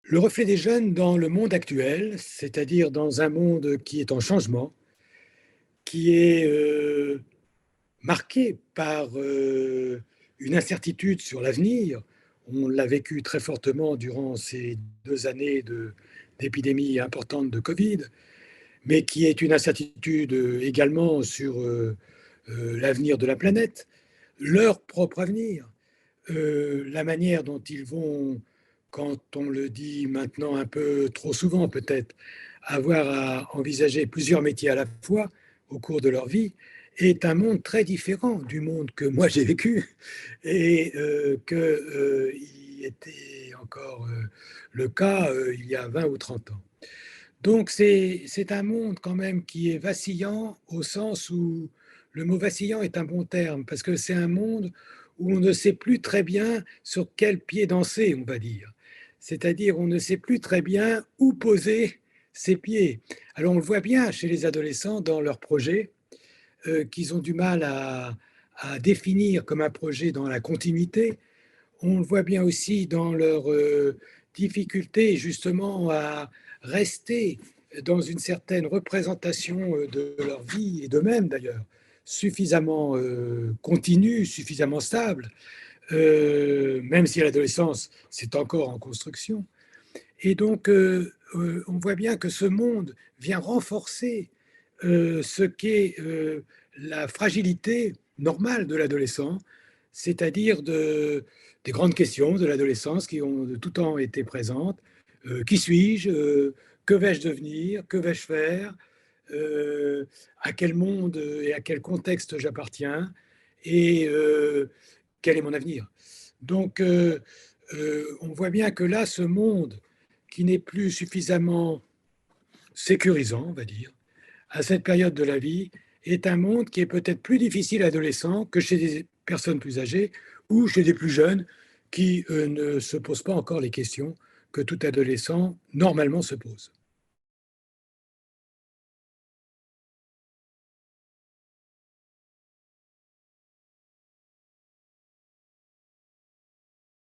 Le reflet des jeunes dans le monde actuel, c'est-à-dire dans un monde qui est en changement, qui est marqué par une incertitude sur l'avenir. On l'a vécu très fortement durant ces 2 années d'épidémie importante de Covid, mais qui est une incertitude également sur l'avenir de la planète, leur propre avenir, la manière dont ils vont, quand on le dit maintenant un peu trop souvent peut-être, avoir à envisager plusieurs métiers à la fois au cours de leur vie, est un monde très différent du monde que moi j'ai vécu et qui était encore le cas il y a 20 ou 30 ans. Donc c'est un monde quand même qui est vacillant au sens où le mot vacillant est un bon terme, parce que c'est un monde où on ne sait plus très bien sur quel pied danser, on va dire. C'est-à-dire on ne sait plus très bien où poser ses pieds. Alors on le voit bien chez les adolescents dans leurs projets, qu'ils ont du mal à définir comme un projet dans la continuité. On le voit bien aussi dans leur difficulté justement à rester dans une certaine représentation de leur vie et d'eux-mêmes d'ailleurs, suffisamment continue, suffisamment stable, même si l'adolescence, c'est encore en construction. Et donc, on voit bien que ce monde vient renforcer ce qu'est la fragilité normale de l'adolescent, c'est-à-dire des grandes questions de l'adolescence qui ont de tout temps été présentes. Qui suis-je? Que vais-je devenir? Que vais-je faire? À quel monde et à quel contexte j'appartiens? Et quel est mon avenir? Donc, on voit bien que là, ce monde qui n'est plus suffisamment sécurisant, on va dire, à cette période de la vie, est un monde qui est peut-être plus difficile à adolescents que chez des personnes plus âgées ou chez des plus jeunes qui ne se posent pas encore les questions que tout adolescent normalement se pose.